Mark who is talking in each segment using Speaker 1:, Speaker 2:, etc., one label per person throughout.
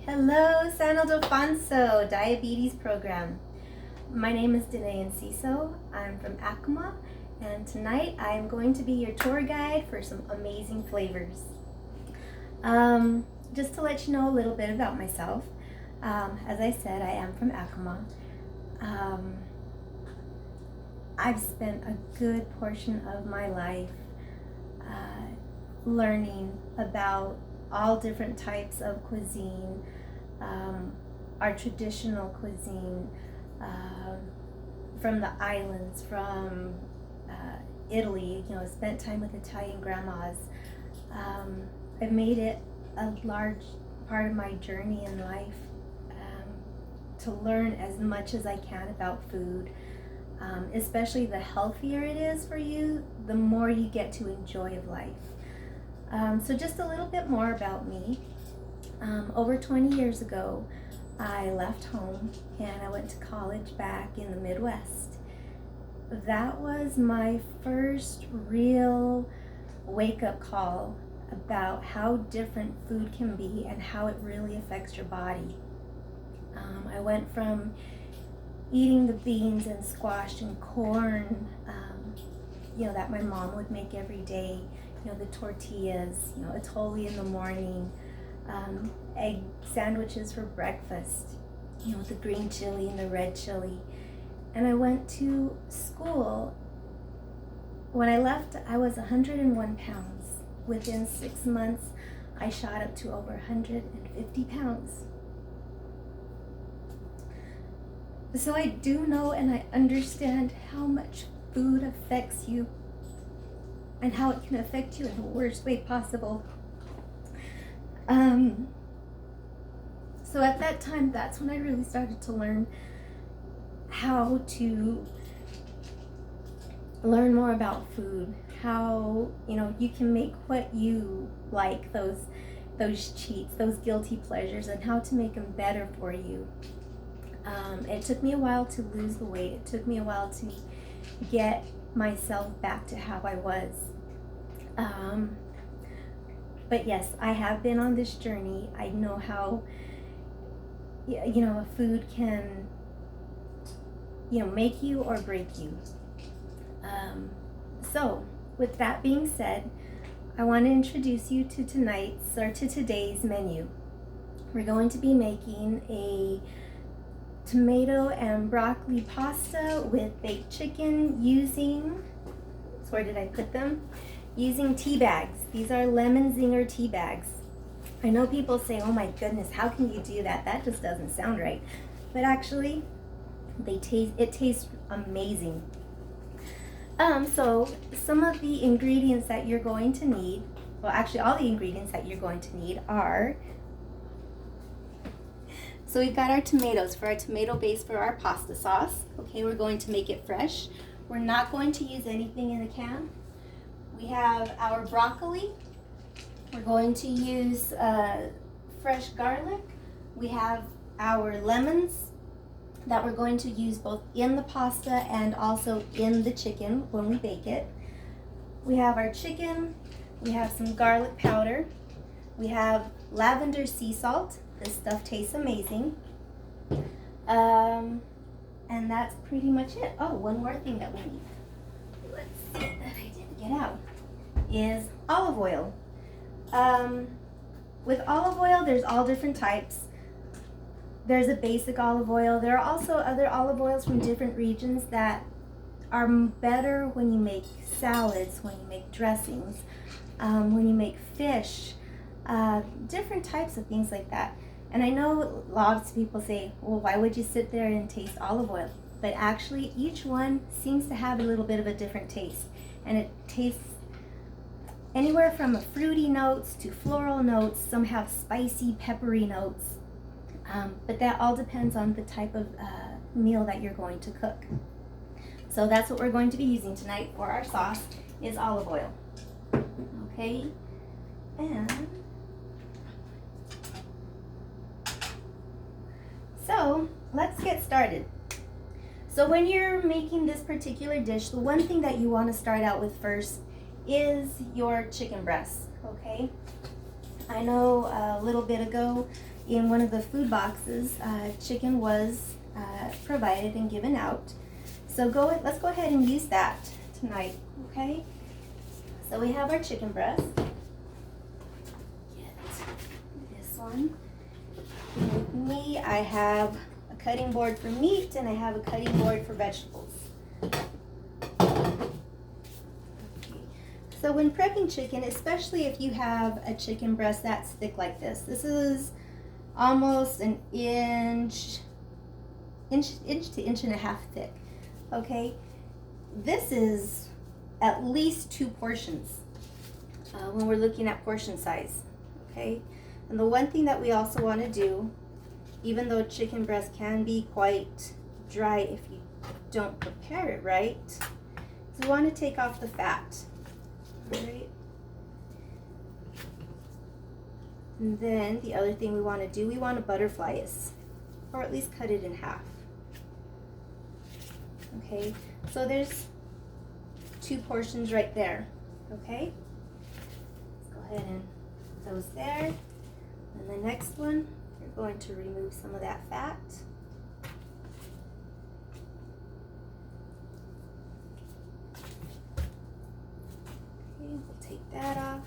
Speaker 1: Hello, San Ildefonso Diabetes Program. My name is Diné Enciso. I'm from Acoma, and tonight I am going to be your tour guide for some amazing flavors. Just to let you know a little bit about myself, as I said, I am from Acoma. I've spent a good portion of my life learning about all different types of cuisine, our traditional cuisine, from the islands, from Italy. Spent time with Italian grandmas. I've made it a large part of my journey in life to learn as much as I can about food. Especially the healthier it is for you, the more you get to enjoy life. So just a little bit more about me. Over 20 years ago, I left home and I went to college back in the Midwest. That was my first real wake-up call about how different food can be and how it really affects your body. I went from eating the beans and squash and corn, that my mom would make every day, the tortillas, atole in the morning, egg sandwiches for breakfast, the green chili and the red chili. And I went to school. When I left, I was 101 pounds. Within 6 months, I shot up to over 150 pounds. So I do know and I understand how much food affects you and how it can affect you in the worst way possible. So at that time, that's when I really started to learn how to learn more about food, how you can make what you like, those cheats, those guilty pleasures, and how to make them better for you. It took me a while to lose the weight. It took me a while to get myself back to how I was. But yes, I have been on this journey. I know how, a food can, make you or break you. So with that being said, I want to introduce you to today's menu. We're going to be making a tomato and broccoli pasta with baked chicken using, where did I put them? Using tea bags. These are lemon zinger tea bags. I know people say, oh my goodness, how can you do that? That just doesn't sound right. But actually, it tastes amazing. So some of the ingredients that you're going to need, well actually all the ingredients that you're going to need are, so we've got our tomatoes for our tomato base for our pasta sauce. Okay, we're going to make it fresh. We're not going to use anything in a can. We have our broccoli. We're going to use fresh garlic. We have our lemons that we're going to use both in the pasta and also in the chicken when we bake it. We have our chicken. We have some garlic powder. We have lavender sea salt. This stuff tastes amazing. And that's pretty much it. Oh, one more thing that we need. Let's see that I didn't get out. Is olive oil. With olive oil, there's all different types. There's a basic olive oil. There are also other olive oils from different regions that are better when you make salads, when you make dressings, when you make fish, different types of things like that. And I know lots of people say, well, why would you sit there and taste olive oil? But actually, each one seems to have a little bit of a different taste. And it tastes anywhere from a fruity notes to floral notes. Some have spicy, peppery notes. But that all depends on the type of meal that you're going to cook. So that's what we're going to be using tonight for our sauce, is olive oil. Okay, and so let's get started. So when you're making this particular dish, the one thing that you want to start out with first is your chicken breast, okay? I know a little bit ago in one of the food boxes, chicken was provided and given out. So let's go ahead and use that tonight, okay? So we have our chicken breast. Get this one. With me, I have a cutting board for meat and I have a cutting board for vegetables. So when prepping chicken, especially if you have a chicken breast that's thick like this is almost an inch to inch and a half thick, okay? This is at least 2 portions when we're looking at portion size, okay? And the one thing that we also want to do, even though chicken breast can be quite dry if you don't prepare it right, is we want to take off the fat. All right. And then the other thing we want to do, we want to butterfly it, or at least cut it in half. Okay, so there's 2 portions right there. Okay, let's go ahead and put those there. And the next one, you're going to remove some of that fat. We'll take that off.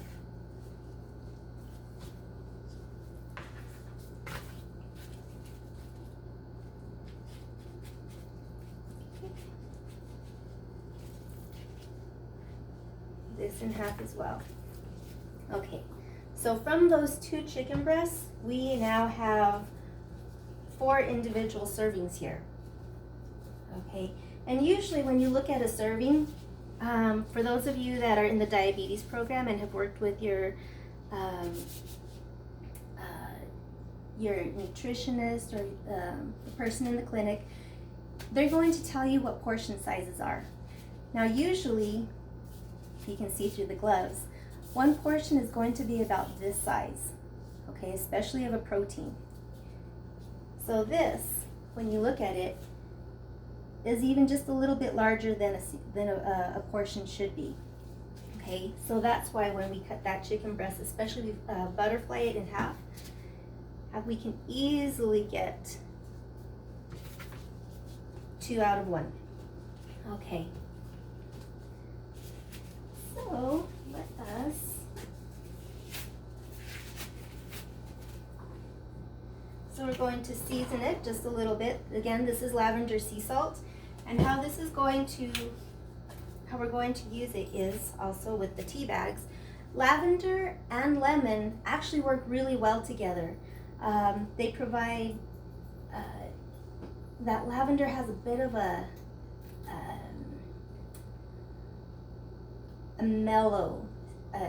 Speaker 1: This in half as well. Okay, so from those 2 chicken breasts, we now have 4 individual servings here. Okay, and usually when you look at a serving, for those of you that are in the diabetes program and have worked with your nutritionist or the person in the clinic, they're going to tell you what portion sizes are. Now usually, if you can see through the gloves, 1 portion is going to be about this size, okay, especially of a protein. So this, when you look at it, is even just a little bit larger than a portion should be. Okay, so that's why when we cut that chicken breast, especially butterfly it in half, we can easily get 2 out of 1. Okay, so let us so we're going to season it just a little bit. Again, this is lavender sea salt. And how we're going to use it is also with the tea bags. Lavender and lemon actually work really well together. They provide, that lavender has a bit of a mellow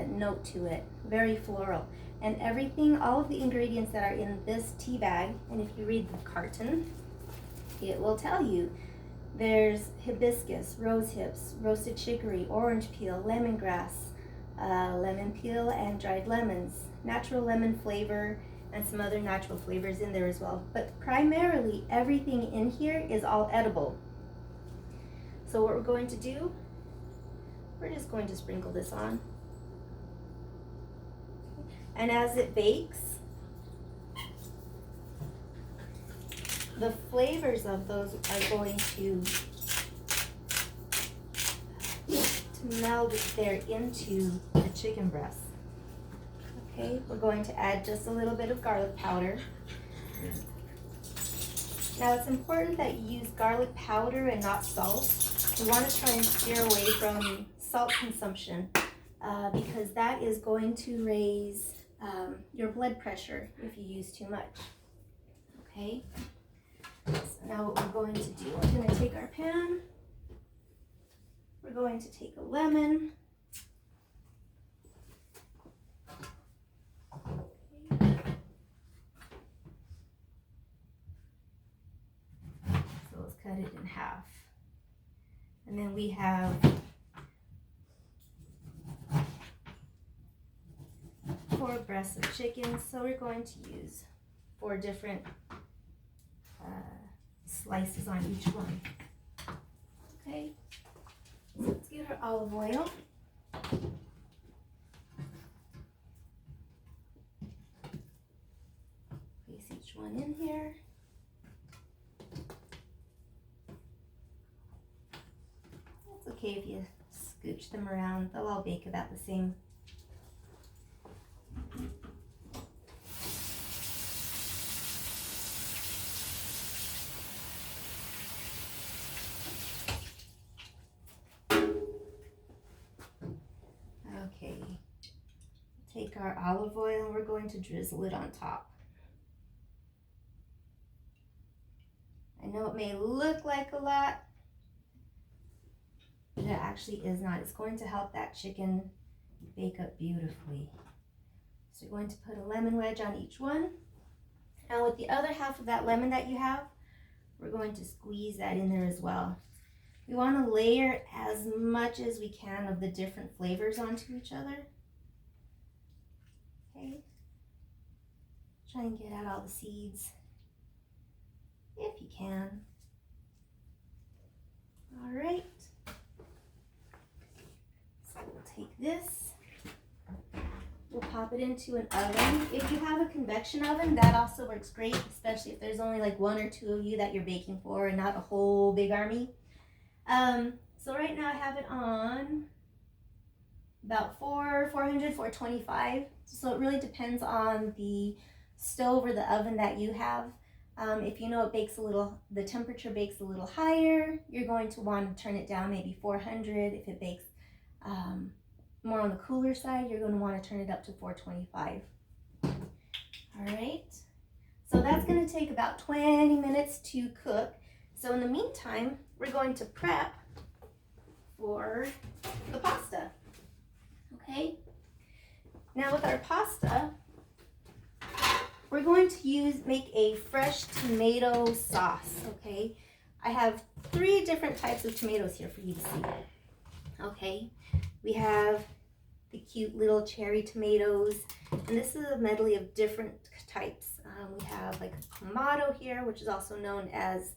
Speaker 1: note to it, very floral. And everything, all of the ingredients that are in this tea bag, and if you read the carton, it will tell you there's hibiscus, rose hips, roasted chicory, orange peel, lemongrass, lemon peel, and dried lemons, natural lemon flavor, and some other natural flavors in there as well. But primarily, everything in here is all edible. So what we're going to do, we're just going to sprinkle this on. And as it bakes, the flavors of those are going to meld there into the chicken breast. Okay, we're going to add just a little bit of garlic powder. Now it's important that you use garlic powder and not salt. We want to try and steer away from salt consumption because that is going to raise your blood pressure if you use too much. Okay, so now what we're going to do, we're going to take our pan, we're going to take a lemon, so let's cut it in half, and then we have 4 breasts of chicken, so we're going to use 4 different slices on each one. Okay, so let's get our olive oil. Okay, scooch one in here. It's okay if you scooch them around. They'll all bake about the same. Okay, take our olive oil and we're going to drizzle it on top. I know it may look like a lot, but it actually is not. It's going to help that chicken bake up beautifully. So you're going to put a lemon wedge on each one. And with the other half of that lemon that you have, we're going to squeeze that in there as well. We want to layer as much as we can of the different flavors onto each other. Okay. Try and get out all the seeds if you can. All right. So we'll take this. We'll pop it into an oven. If you have a convection oven, that also works great, especially if there's only like one or two of you that you're baking for and not a whole big army. So right now I have it on about 425. So it really depends on the stove or the oven that you have. If you know it bakes a little, the temperature bakes a little higher, you're going to want to turn it down maybe 400. If it bakes more on the cooler side, you're going to want to turn it up to 425. All right. So that's going to take about 20 minutes to cook. So in the meantime, we're going to prep for the pasta. Okay. Now with our pasta, we're going to make a fresh tomato sauce. Okay. I have 3 different types of tomatoes here for you to see. Okay. We have the cute little cherry tomatoes, and this is a medley of different types. We have like a clamato here, which is also known as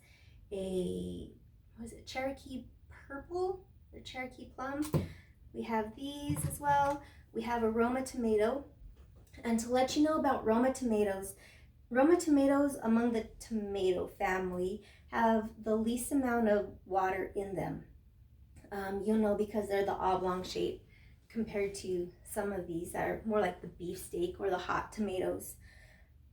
Speaker 1: a, what is it, Cherokee purple or Cherokee plum. We have these as well. We have a Roma tomato. And to let you know about Roma tomatoes among the tomato family have the least amount of water in them. You'll know because they're the oblong shape compared to some of these that are more like the beefsteak or the hot tomatoes.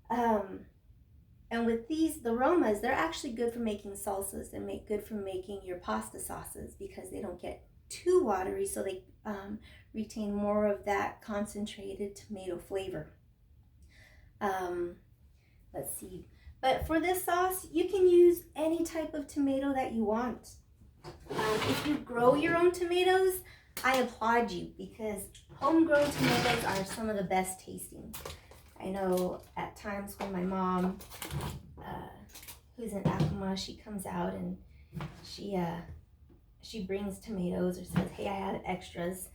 Speaker 1: And with these, the Romas, they're actually good for making salsas and good for making your pasta sauces because they don't get too watery, so they retain more of that concentrated tomato flavor. Let's see. But for this sauce, you can use any type of tomato that you want. If you grow your own tomatoes, I applaud you because homegrown tomatoes are some of the best tasting. I know at times when my mom, who's in Acoma, she comes out and she brings tomatoes or says, hey, I have extras.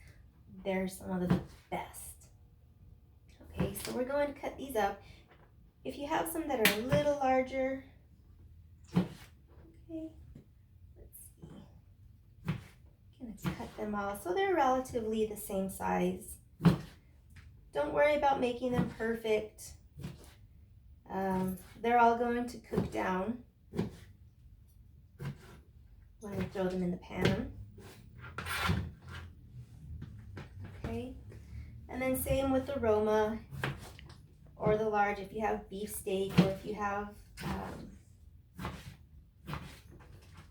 Speaker 1: They're some of the best. Okay, so we're going to cut these up. If you have some that are a little larger, okay, let's see. Gonna cut them all so they're relatively the same size. Don't worry about making them perfect. They're all going to cook down when I throw them in the pan. Okay, and then same with the Roma or the large if you have beefsteak or if you have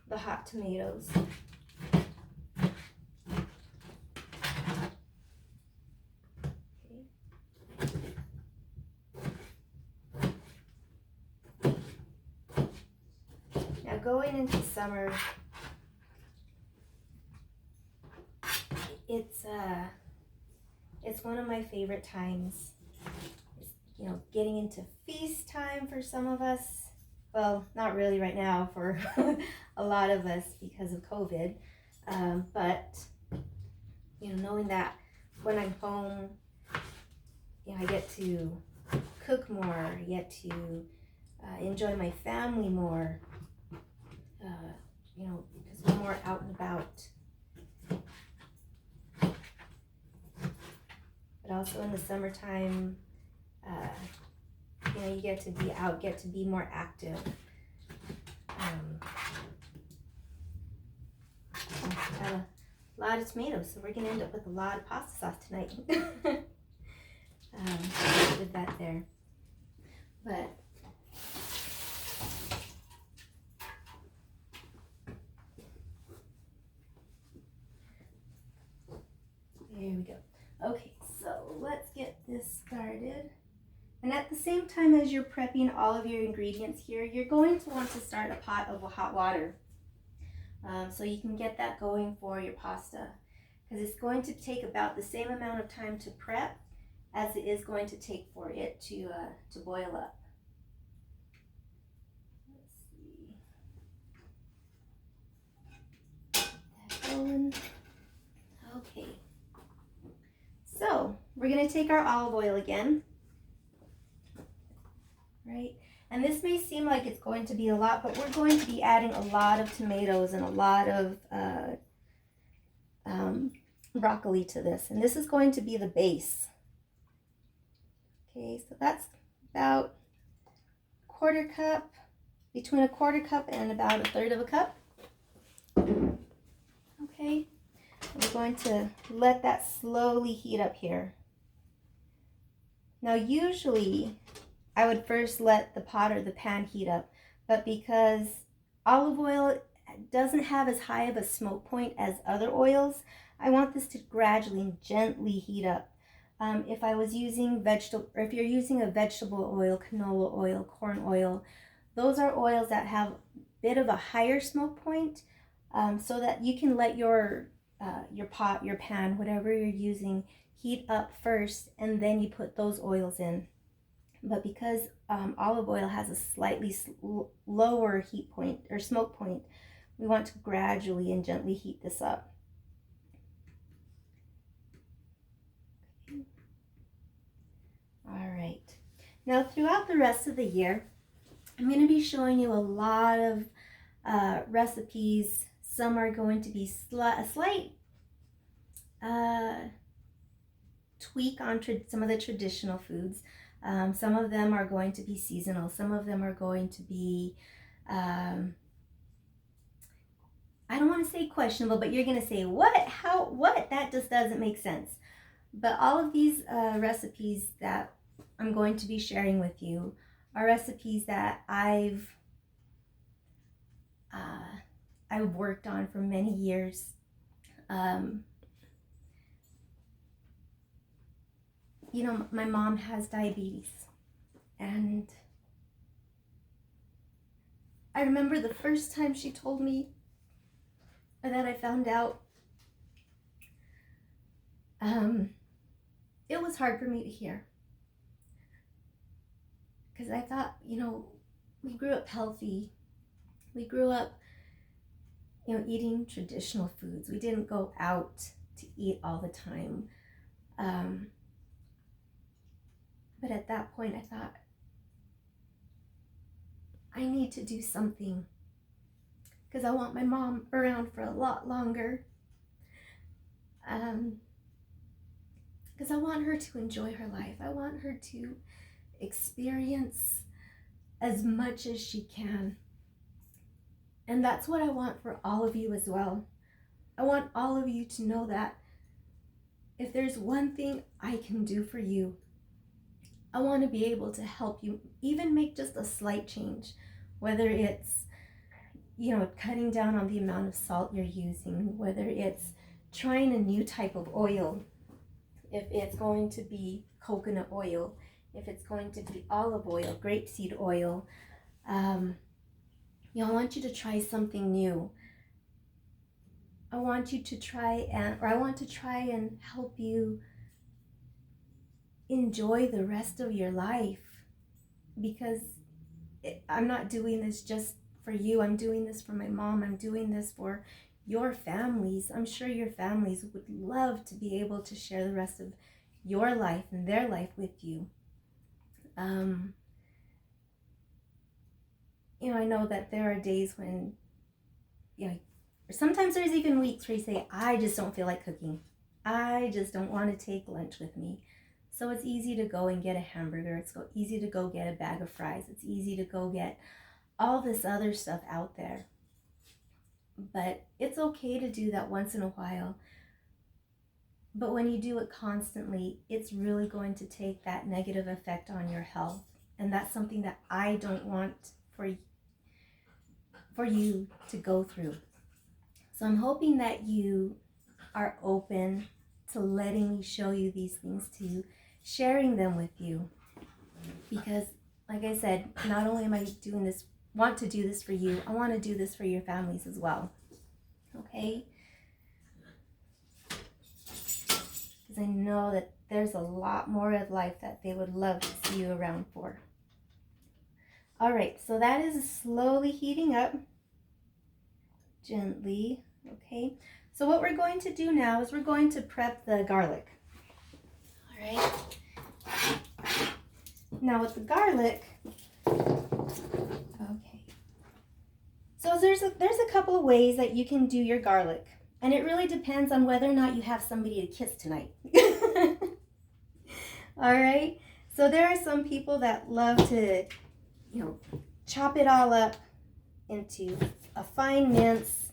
Speaker 1: the hot tomatoes. Going into summer, it's one of my favorite times. It's, getting into feast time for some of us. Well, not really right now for a lot of us because of COVID. But knowing that when I'm home, I get to cook more. I get to enjoy my family more. Because we're more out and about. But also in the summertime, you get to be out, get to be more active. I have a lot of tomatoes, so we're gonna end up with a lot of pasta sauce tonight. With that there, but there we go. Okay, so let's get this started. And at the same time as you're prepping all of your ingredients here, you're going to want to start a pot of hot water. So you can get that going for your pasta, because it's going to take about the same amount of time to prep as it is going to take for it to boil up. Let's see. That going. Okay. So we're going to take our olive oil again, right? And this may seem like it's going to be a lot, but we're going to be adding a lot of tomatoes and a lot of broccoli to this. And this is going to be the base. Okay, so that's about quarter cup, between a quarter cup and about a third of a cup. Okay, we're going to let that slowly heat up here. Now usually I would first let the pot or the pan heat up, but because olive oil doesn't have as high of a smoke point as other oils, I want this to gradually and gently heat up. If I was using or if you're using a vegetable oil, canola oil, corn oil, those are oils that have a bit of a higher smoke point, so that you can let your pot, your pan, whatever you're using, heat up first, and then you put those oils in. But because olive oil has a slightly lower heat point or smoke point, we want to gradually and gently heat this up. All right. Now throughout the rest of the year, I'm going to be showing you a lot of recipes. Some are going to be a slight tweak on some of the traditional foods. Some of them are going to be seasonal. Some of them are going to be, I don't want to say questionable, but you're going to say, what? How? What? That just doesn't make sense. But all of these recipes that I'm going to be sharing with you are recipes that I've worked on for many years. You know, my mom has diabetes, and I remember the first time she told me that I found out, it was hard for me to hear, because I thought, you know, we grew up healthy. We grew up, you know, eating traditional foods. We didn't go out to eat all the time. But at that point, I thought, I need to do something, because I want my mom around for a lot longer. Because I want her to enjoy her life. I want her to experience as much as she can. And that's what I want for all of you as well. I want all of you to know that if there's one thing I can do for you, I want to be able to help you even make just a slight change, whether it's, you know, cutting down on the amount of salt you're using, whether it's trying a new type of oil, if it's going to be coconut oil, if it's going to be olive oil, grapeseed oil. You know, I want you to try something new. I want to try and help you enjoy the rest of your life, because I'm not doing this just for you. I'm doing this for my mom. I'm doing this for your families. I'm sure your families would love to be able to share the rest of your life and their life with you. You know, I know that there are days when, you know, sometimes there's even weeks where you say, I just don't feel like cooking. I just don't want to take lunch with me. So it's easy to go and get a hamburger. It's easy to go get a bag of fries. It's easy to go get all this other stuff out there. But it's okay to do that once in a while. But when you do it constantly, it's really going to take that negative effect on your health. And that's something that I don't want for you to go through. So I'm hoping that you are open to letting me show you these things, to sharing them with you. Because, like I said, not only am I want to do this for you, I want to do this for your families as well. Okay? Because I know that there's a lot more of life that they would love to see you around for. All right, so that is slowly heating up. Gently, okay? So what we're going to do now is we're going to prep the garlic. All right? Now with the garlic, okay. So there's a couple of ways that you can do your garlic. And it really depends on whether or not you have somebody to kiss tonight. All right? So there are some people that love to, chop it all up into a fine mince.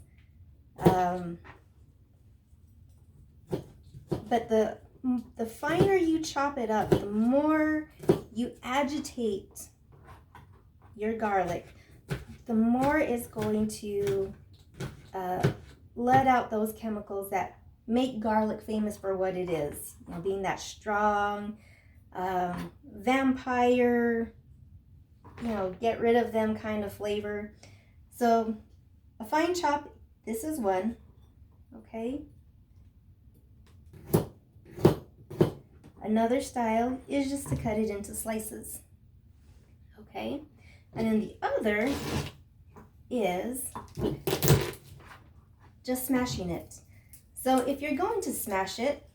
Speaker 1: But the finer you chop it up, the more you agitate your garlic, the more it's going to let out those chemicals that make garlic famous for what it is, being that strong vampire, get rid of them kind of flavor. So a fine chop, this is one, okay? Another style is just to cut it into slices, okay? And then the other is just smashing it. So if you're going to smash it,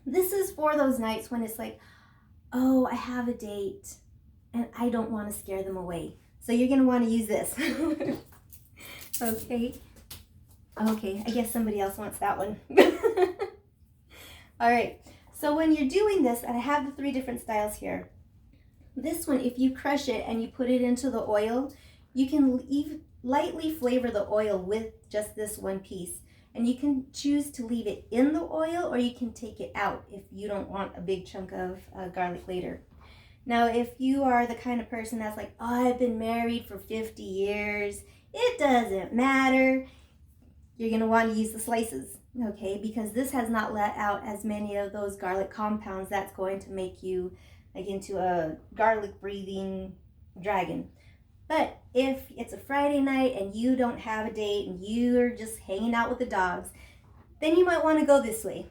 Speaker 1: this is for those nights when it's like, oh, I have a date and I don't want to scare them away. So you're going to want to use this. Okay. Okay, I guess somebody else wants that one. All right. So when you're doing this, and I have the 3 different styles here. This one, if you crush it and you put it into the oil, you can lightly flavor the oil with just this one piece. And you can choose to leave it in the oil, or you can take it out if you don't want a big chunk of garlic later. Now, if you are the kind of person that's like, oh, I've been married for 50 years, it doesn't matter. You're going to want to use the slices, okay? Because this has not let out as many of those garlic compounds that's going to make you like into a garlic breathing dragon. But if it's a Friday night and you don't have a date and you're just hanging out with the dogs, then you might want to go this way.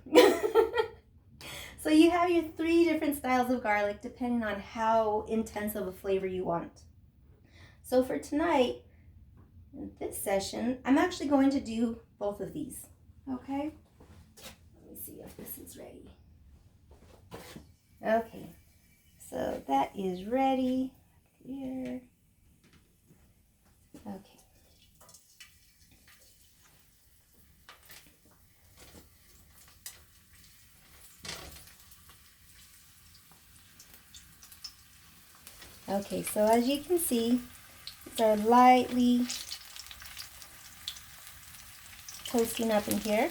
Speaker 1: So you have your 3 different styles of garlic depending on how intense of a flavor you want. So for tonight, in this session, I'm actually going to do both of these, okay? Let me see if this is ready. Okay, so that is ready here. Okay. Okay, so as you can see, these are lightly toasting up in here.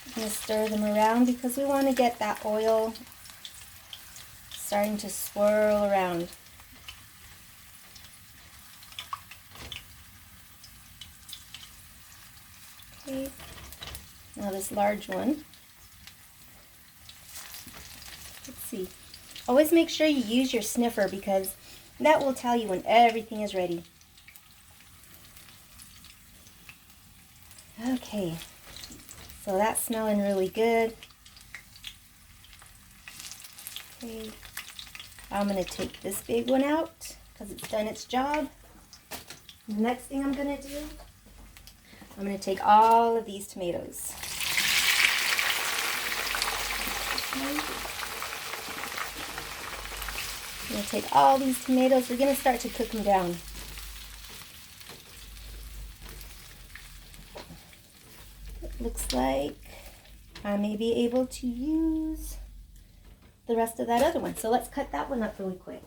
Speaker 1: I'm going to stir them around because we want to get that oil starting to swirl around. Okay, now this large one. Let's see. Always make sure you use your sniffer because that will tell you when everything is ready. Okay, so that's smelling really good. Okay, I'm going to take this big one out because it's done its job. The next thing I'm going to do, I'm going to take all of these tomatoes. Okay. I'm going to take all these tomatoes. We're going to start to cook them down. It looks like I may be able to use the rest of that other one. So let's cut that one up really quick.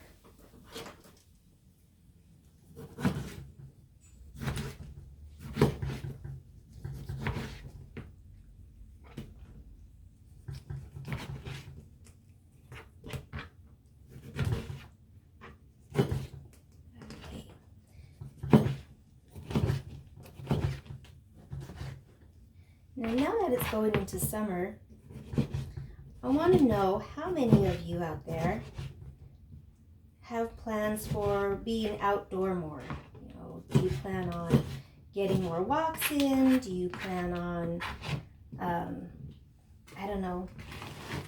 Speaker 1: Now that it's going into summer, I want to know how many of you out there have plans for being outdoor more. You know, do you plan on getting more walks in? Do you plan on, I don't know,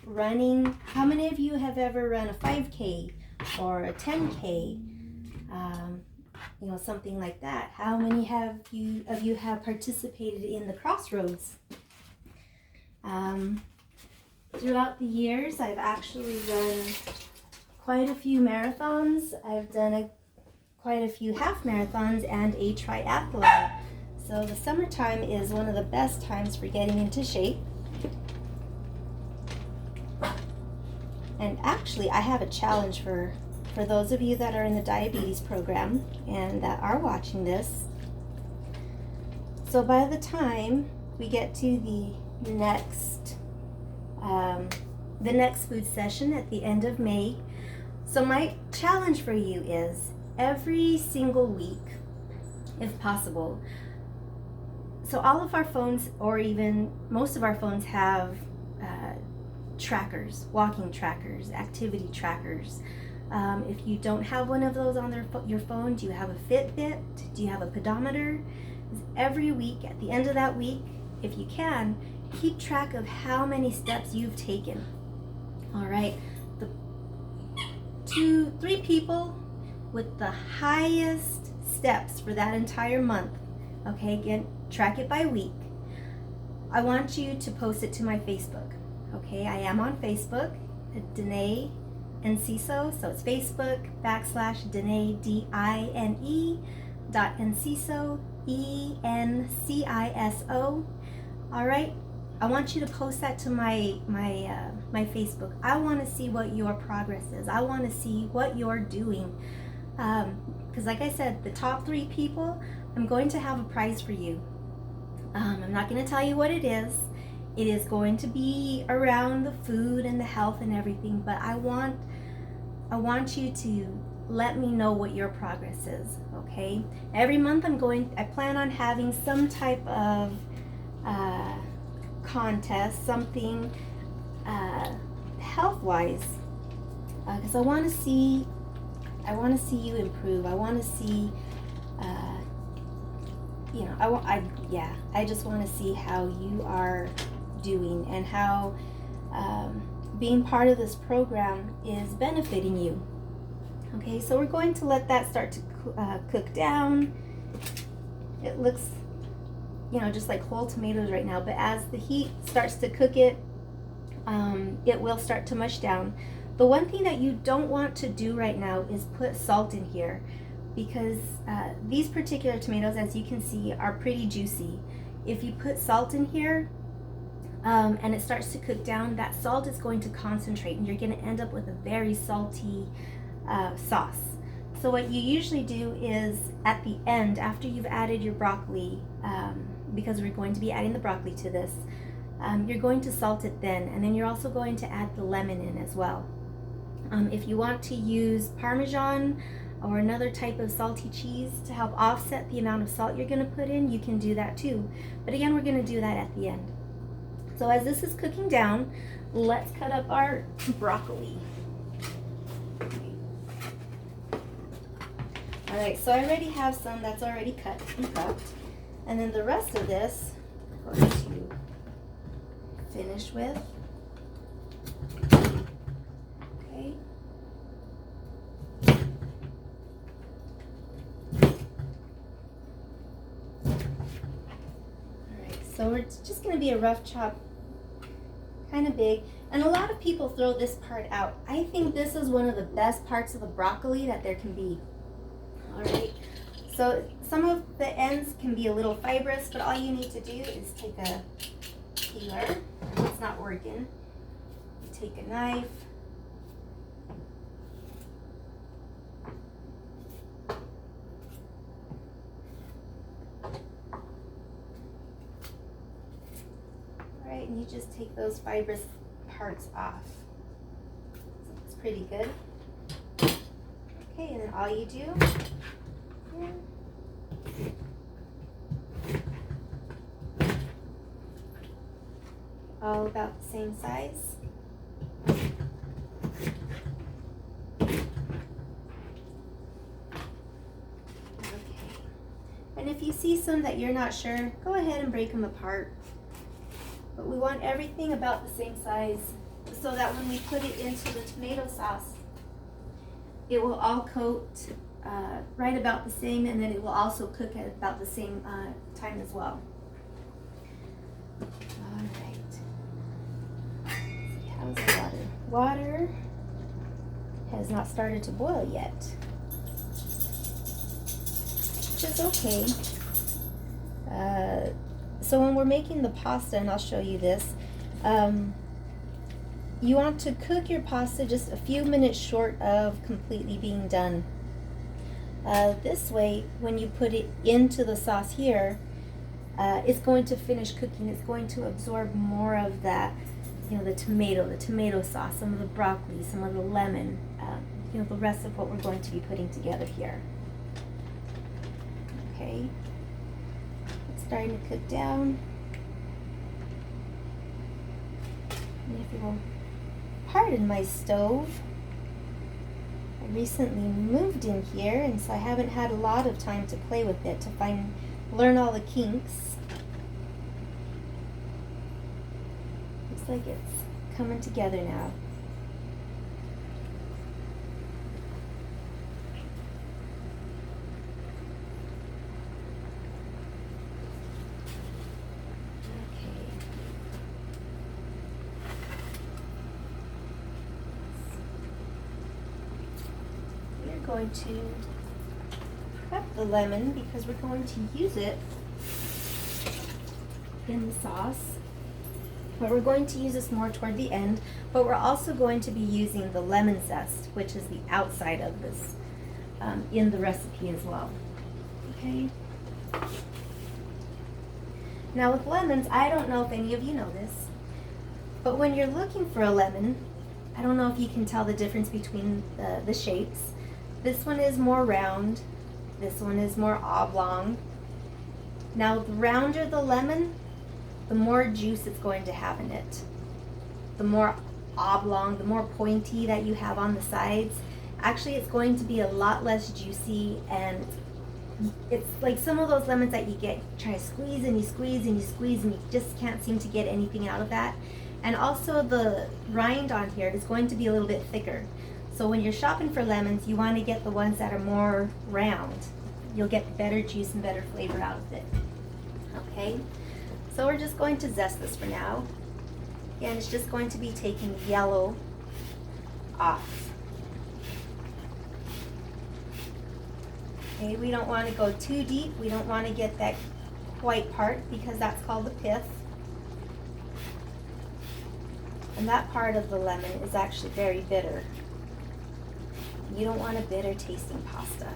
Speaker 1: running? How many of you have ever run a 5K or a 10K? You know, something like that. How many of you have participated in the crossroads? Throughout the years, I've actually run quite a few marathons. I've done quite a few half marathons and a triathlon. So the summertime is one of the best times for getting into shape. And actually, I have a challenge for those of you that are in the diabetes program and that are watching this. So by the time we get to the next food session at the end of May, so my challenge for you is every single week, if possible. So all of our phones, or even most of our phones, have trackers, walking trackers, activity trackers. If you don't have one of those on your phone, do you have a Fitbit? Do you have a pedometer? Every week, at the end of that week, if you can, keep track of how many steps you've taken. All right, the 2-3 people with the highest steps for that entire month. Okay, again, track it by week. I want you to post it to my Facebook. Okay, I am on Facebook at Diné Enciso, so it's Facebook /Diné Enciso ENCISO. All right, I want you to post that to my Facebook. I want to see what your progress is. I want to see what you're doing. Because like I said, the top 3 people, I'm going to have a prize for you. I'm not going to tell you what it is. It is going to be around the food and the health and everything, but I want you to let me know what your progress is, okay? Every month I plan on having some type of contest, something health-wise, because I want to see you improve. I want to see, I just want to see how you are doing and how being part of this program is benefiting you. Okay, so we're going to let that start to cook down. It looks, just like whole tomatoes right now, but as the heat starts to cook it, it will start to mush down. The one thing that you don't want to do right now is put salt in here, because these particular tomatoes, as you can see, are pretty juicy. If you put salt in here and it starts to cook down, that salt is going to concentrate and you're going to end up with a very salty sauce. So what you usually do is at the end, after you've added your broccoli, because we're going to be adding the broccoli to this, you're going to salt it then, and then you're also going to add the lemon in as well. If you want to use Parmesan or another type of salty cheese to help offset the amount of salt you're going to put in, you can do that too. But again, we're going to do that at the end. So as this is cooking down, let's cut up our broccoli. All right, so I already have some that's already cut and cooked. And then the rest of this, I'm going to finish with. Okay. Alright, so it's just going to be a rough chop, kind of big. And a lot of people throw this part out. I think this is one of the best parts of the broccoli that there can be. Alright, so some of the ends can be a little fibrous, but all you need to do is take a peeler. It's not working. You take a knife, you just take those fibrous parts off. So it's pretty good. Okay, and then all you do, all about the same size. And if you see some that you're not sure, go ahead and break them apart. But we want everything about the same size so that when we put it into the tomato sauce, it will all coat right about the same, and then it will also cook at about the same time as well. All right. How's the water? Water has not started to boil yet, which is okay. So when we're making the pasta, and I'll show you this, you want to cook your pasta just a few minutes short of completely being done. This way, when you put it into the sauce here, it's going to finish cooking. It's going to absorb more of that, the tomato sauce, some of the broccoli, some of the lemon, the rest of what we're going to be putting together here. Okay, it's starting to cook down. And if you will pardon my stove, I recently moved in here, and so I haven't had a lot of time to play with it, to learn all the kinks. Looks like it's coming together now. Going to prep the lemon because we're going to use it in the sauce, but we're going to use this more toward the end. But we're also going to be using the lemon zest, which is the outside of this, in the recipe as well. Okay. Now with lemons, I don't know if any of you know this, but when you're looking for a lemon, I don't know if you can tell the difference between the shapes. This one is more round, this one is more oblong. Now the rounder the lemon, the more juice it's going to have in it. The more oblong, the more pointy that you have on the sides, actually it's going to be a lot less juicy, and it's like some of those lemons that you get, you try to squeeze and you squeeze and you squeeze and you just can't seem to get anything out of that. And also the rind on here is going to be a little bit thicker. So when you're shopping for lemons, you want to get the ones that are more round. You'll get better juice and better flavor out of it. Okay, so we're just going to zest this for now. Again, it's just going to be taking yellow off. Okay, we don't want to go too deep. We don't want to get that white part because that's called the pith. And that part of the lemon is actually very bitter. You don't want a bitter tasting pasta.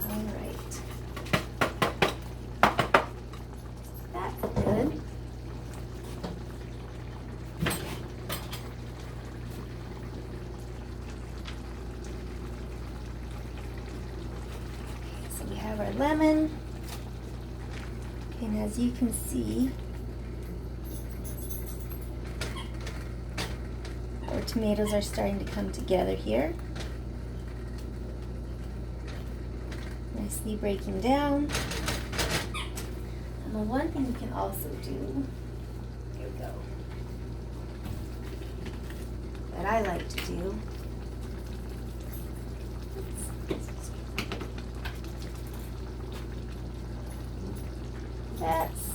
Speaker 1: All right. That's good. So we have our lemon. And as you can see, our tomatoes are starting to come together here. Nicely breaking down. And the one thing we can also do, here we go, that I like to do, that's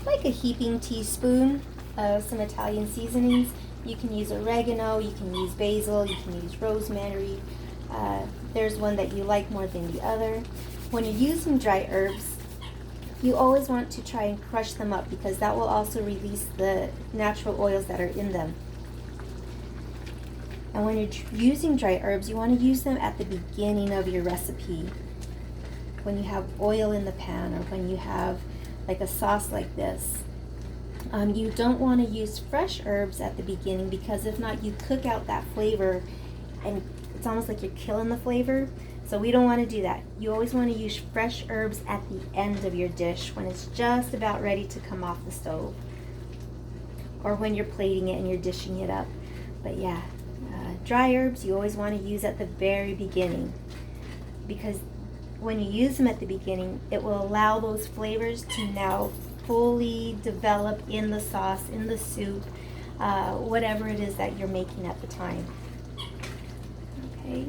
Speaker 1: like a heaping teaspoon of some Italian seasonings. You can use oregano, you can use basil, you can use rosemary. There's one that you like more than the other. When you're using dry herbs, you always want to try and crush them up because that will also release the natural oils that are in them. And when you're using dry herbs, you want to use them at the beginning of your recipe. when you have oil in the pan, or when you have like a sauce like this, you don't want to use fresh herbs at the beginning, because if not, you cook out that flavor and it's almost like you're killing the flavor. So we don't want to do that. You always want to use fresh herbs at the end of your dish, when it's just about ready to come off the stove, or when you're plating it and you're dishing it up. But yeah, dry herbs you always want to use at the very beginning, because when you use them at the beginning, it will allow those flavors to now fully develop in the sauce, in the soup, whatever it is that you're making at the time. Okay.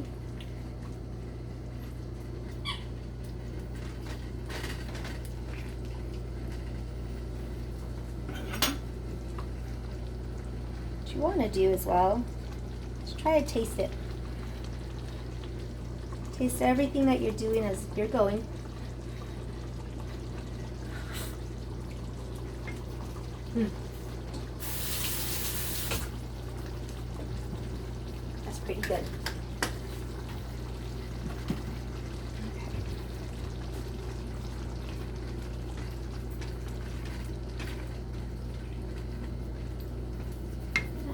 Speaker 1: What you want to do as well is try to taste it. Taste everything that you're doing as you're going. That's pretty good.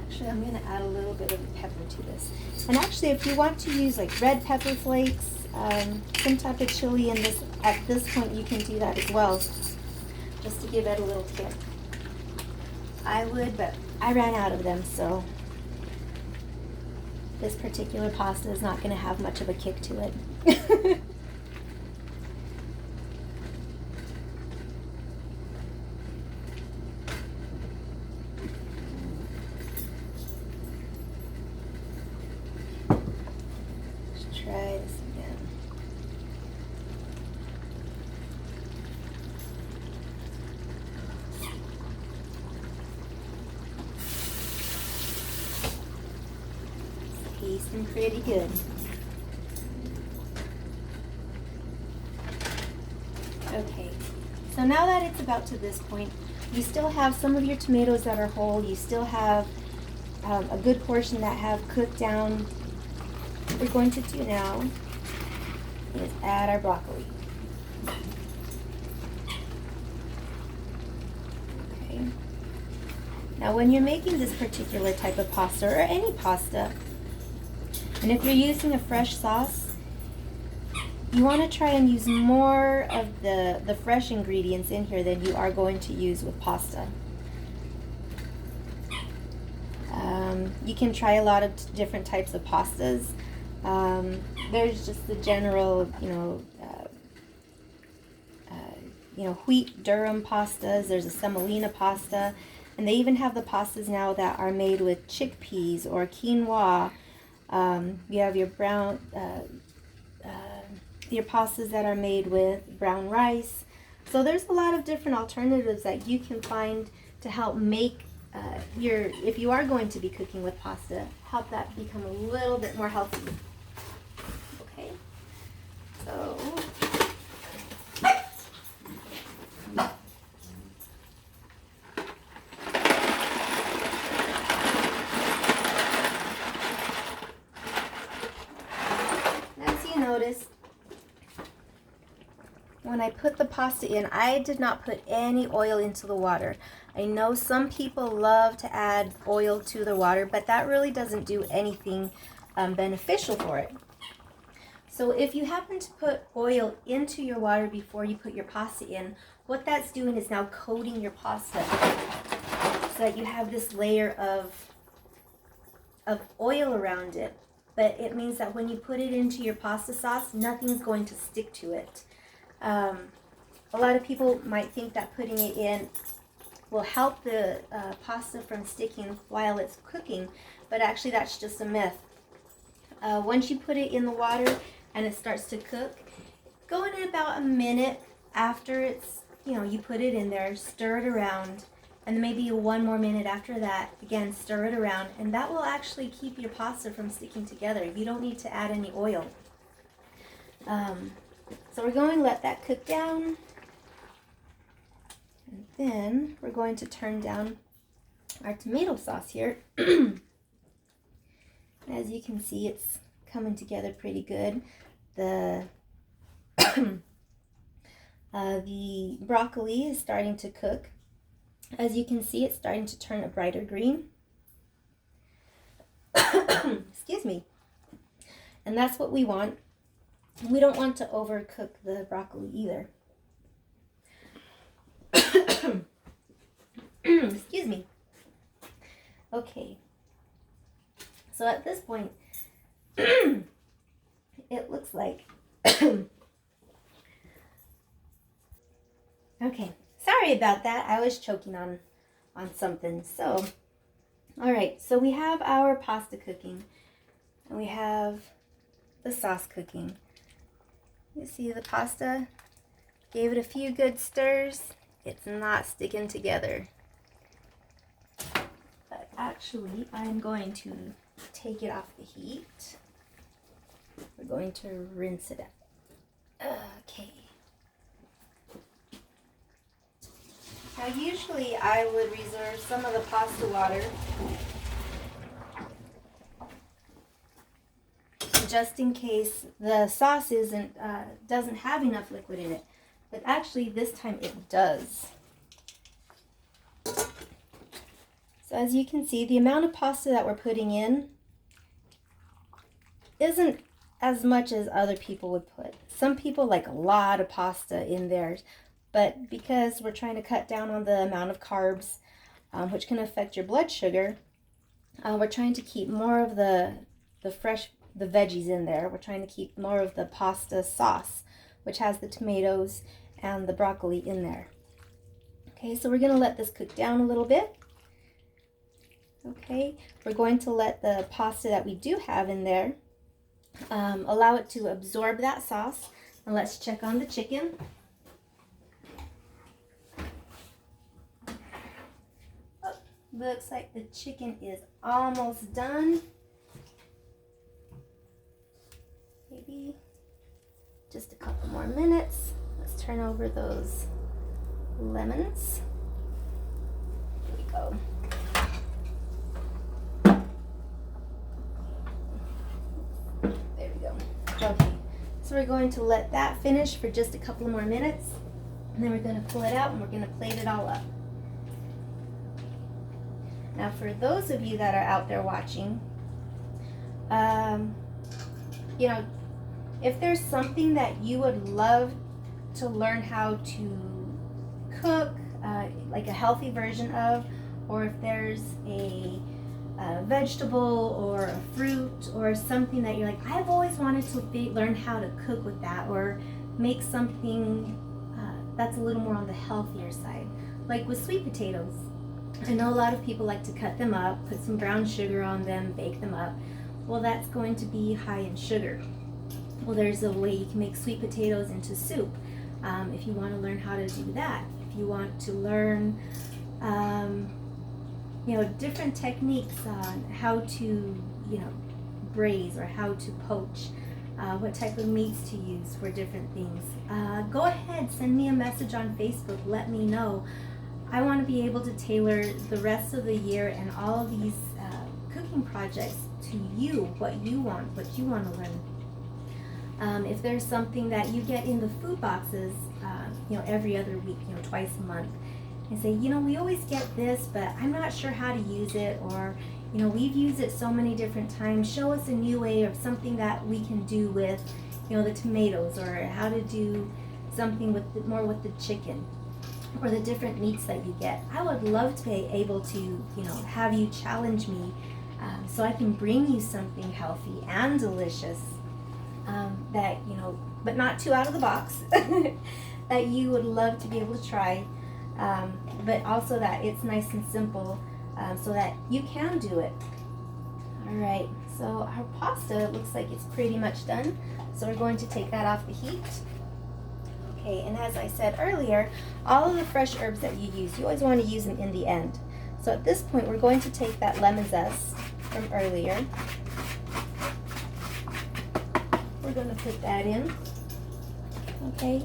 Speaker 1: Actually, I'm going to add a little bit of pepper to this. And actually, if you want to use like red pepper flakes, some type of chili in this, at this point you can do that as well, just to give it a little kick. I would, but I ran out of them, so this particular pasta is not going to have much of a kick to it. Let's try this again. Tasting pretty good. Okay, so now that it's about to this point, you still have some of your tomatoes that are whole. You still have a good portion that have cooked down. What we're going to do now is add our broccoli. Okay. Now when you're making this particular type of pasta, or any pasta, and if you're using a fresh sauce, you want to try and use more of the fresh ingredients in here than you are going to use with pasta. You can try a lot of different types of pastas. There's just the general, wheat durum pastas. There's a semolina pasta, and they even have the pastas now that are made with chickpeas or quinoa. You have your your pastas that are made with brown rice. So there's a lot of different alternatives that you can find to help make if you are going to be cooking with pasta, help that become a little bit more healthy. Okay, so as you notice, when I put the pasta in, I did not put any oil into the water. I know some people love to add oil to the water, but that really doesn't do anything beneficial for it. So if you happen to put oil into your water before you put your pasta in, what that's doing is now coating your pasta so that you have this layer of oil around it. But it means that when you put it into your pasta sauce, nothing's going to stick to it. A lot of people might think that putting it in will help the pasta from sticking while it's cooking, but actually that's just a myth. Once you put it in the water and it starts to cook, go in about a minute after it's, you put it in there, stir it around, and maybe one more minute after that, again, stir it around, and that will actually keep your pasta from sticking together. You don't need to add any oil. So we're going to let that cook down. And then we're going to turn down our tomato sauce here. As you can see, it's coming together pretty good. The The broccoli is starting to cook. As you can see, it's starting to turn a brighter green. Excuse me. And that's what we want. We don't want to overcook the broccoli either. Excuse me. Okay. So at this point, it looks like okay, sorry about that. I was choking on something. So, all right. So we have our pasta cooking, and we have the sauce cooking. You see the pasta? Gave it a few good stirs. It's not sticking together. But actually, I'm going to take it off the heat. We're going to rinse it out. Okay. Now usually I would reserve some of the pasta water just in case the sauce doesn't have enough liquid in it. But actually this time it does. So as you can see, the amount of pasta that we're putting in isn't as much as other people would put. Some people like a lot of pasta in theirs. But because we're trying to cut down on the amount of carbs, which can affect your blood sugar, we're trying to keep more of the veggies in there. We're trying to keep more of the pasta sauce, which has the tomatoes and the broccoli in there. Okay, so we're going to let this cook down a little bit. Okay, we're going to let the pasta that we do have in there, allow it to absorb that sauce. And let's check on the chicken. Looks like the chicken is almost done. Maybe just a couple more minutes. Let's turn over those lemons. Here we go. There we go. Okay, so we're going to let that finish for just a couple more minutes, and then we're going to pull it out and we're going to plate it all up. Now, for those of you that are out there watching, you know, if there's something that you would love to learn how to cook, like a healthy version of, or if there's a vegetable or a fruit or something that you're like, I've always wanted to learn how to cook with that, or make something that's a little more on the healthier side, like with sweet potatoes. I know a lot of people like to cut them up, put some brown sugar on them, bake them up. Well, that's going to be high in sugar. Well, there's a way you can make sweet potatoes into soup. If you want to learn how to do that, if you want to learn, you know, different techniques on how to, you know, braise or how to poach, what type of meats to use for different things. Go ahead, send me a message on Facebook. Let me know. I want to be able to tailor the rest of the year and all of these cooking projects to you, what you want to learn. If there's something that you get in the food boxes, you know, every other week, you know, twice a month, and say, you know, we always get this, but I'm not sure how to use it, or, you know, we've used it so many different times. Show us a new way of something that we can do with, you know, the tomatoes, or how to do something with more with the chicken, or the different meats that you get. I would love to be able to, you know, have you challenge me, so I can bring you something healthy and delicious, that, you know, but not too out of the box, that you would love to be able to try, but also that it's nice and simple, so that you can do it. All right, so our pasta looks like it's pretty much done, so we're going to take that off the heat. Okay, and as I said earlier, all of the fresh herbs that you use, you always want to use them in the end. So at this point, we're going to take that lemon zest from earlier. We're going to put that in. Okay.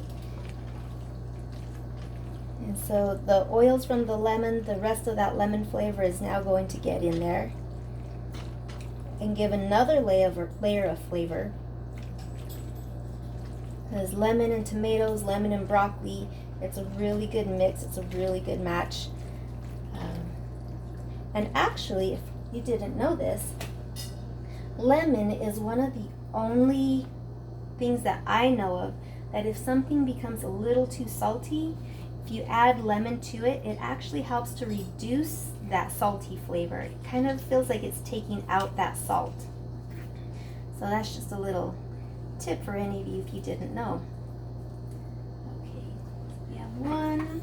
Speaker 1: And so the oils from the lemon, the rest of that lemon flavor is now going to get in there and give another layer of flavor. Because lemon and tomatoes, lemon and broccoli, it's a really good mix. It's a really good match. And actually, if you didn't know this, lemon is one of the only things that I know of that if something becomes a little too salty, if you add lemon to it, it actually helps to reduce that salty flavor. It kind of feels like it's taking out that salt. So that's just a little tip for any of you if you didn't know. Okay, we have one.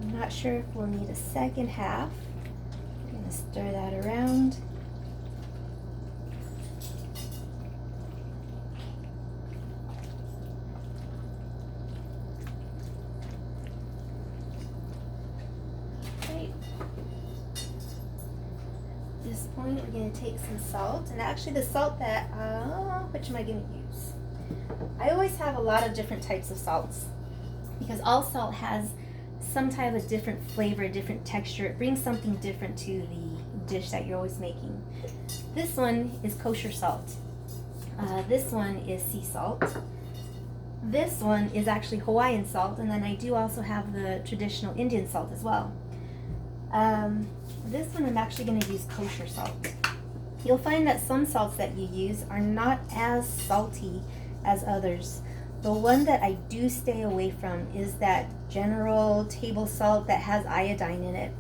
Speaker 1: I'm not sure if we'll need a second half. I'm going to stir that around. At this point, we're going to take some salt, and actually the salt that, which am I going to use? I always have a lot of different types of salts because all salt has some type of different flavor, different texture. It brings something different to the dish that you're always making. This one is kosher salt. This one is sea salt. This one is actually Hawaiian salt, and then I do also have the traditional Indian salt as well. This one I'm actually going to use kosher salt. You'll find that some salts that you use are not as salty as others. The one that I do stay away from is that general table salt that has iodine in it.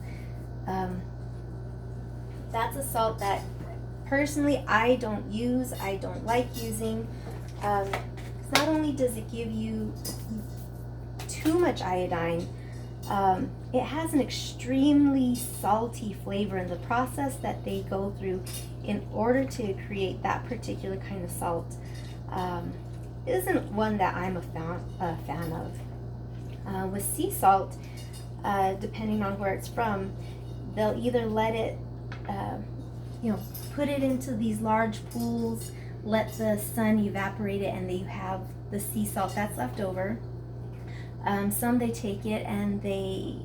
Speaker 1: That's a salt that personally I don't use, I don't like using. Not only does it give you too much iodine, it has an extremely salty flavor in the process that they go through in order to create that particular kind of salt. Isn't one that I'm a fan of. With sea salt, depending on where it's from, they'll either let it, put it into these large pools, let the sun evaporate it, and you have the sea salt that's left over. Some they take it and they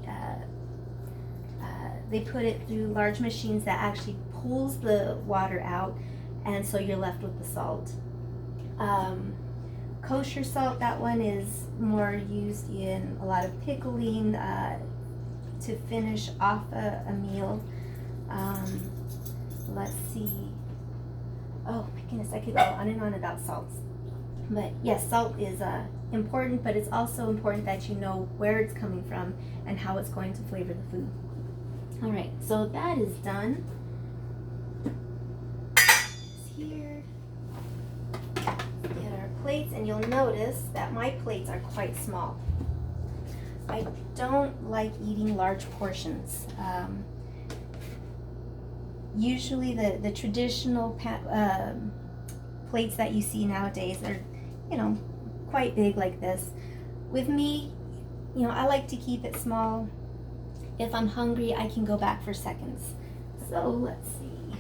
Speaker 1: put it through large machines that actually pulls the water out, and so you're left with the salt. Kosher salt, that one is more used in a lot of pickling to finish off a meal. Let's see. Oh my goodness, I could go on and on about salts. But yes, salt is important, but it's also important that you know where it's coming from and how it's going to flavor the food. All right, so that is done. It's here. Get our plates, and you'll notice that my plates are quite small. I don't like eating large portions. Usually the traditional plates that you see nowadays are, quite big like this. With me, I like to keep it small. If I'm hungry, I can go back for seconds. So let's see.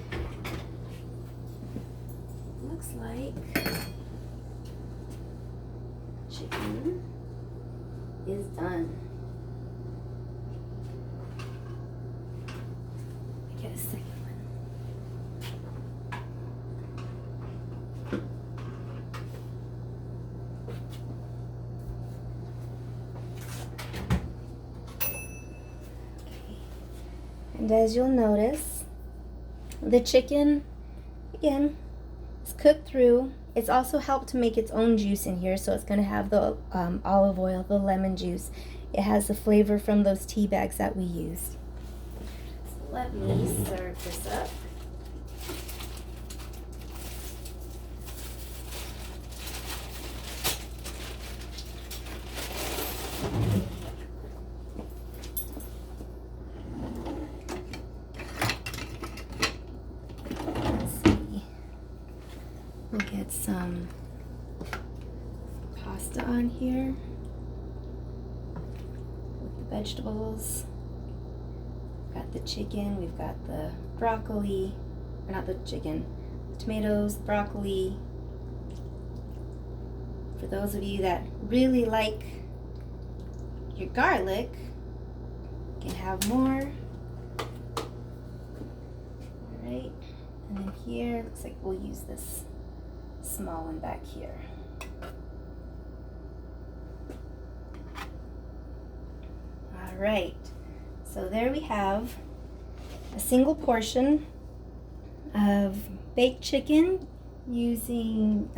Speaker 1: Looks like chicken is done. Get a second. And as you'll notice, the chicken, again, is cooked through. It's also helped to make its own juice in here, so it's going to have the olive oil, the lemon juice. It has the flavor from those tea bags that we used. So let me serve this up. We'll get some pasta on here with the vegetables. We've got the chicken, we've got the broccoli, or not the chicken, the tomatoes, broccoli. For those of you that really like your garlic, you can have more. Alright, and then here, looks like we'll use this small one back here. right, so there we have a single portion of baked chicken using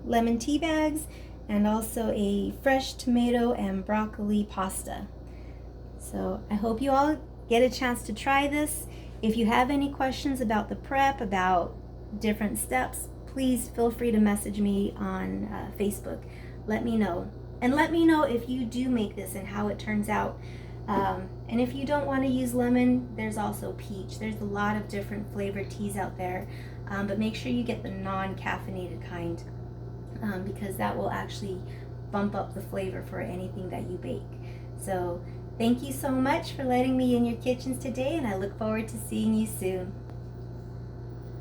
Speaker 1: lemon tea bags and also a fresh tomato and broccoli pasta. So I hope you all get a chance to try this. If you have any questions about the prep, about different steps, please feel free to message me on Facebook. Let me know. And let me know if you do make this and how it turns out. And if you don't want to use lemon, there's also peach. There's a lot of different flavored teas out there. But make sure you get the non-caffeinated kind because that will actually bump up the flavor for anything that you bake. So thank you so much for letting me in your kitchens today, and I look forward to seeing you soon.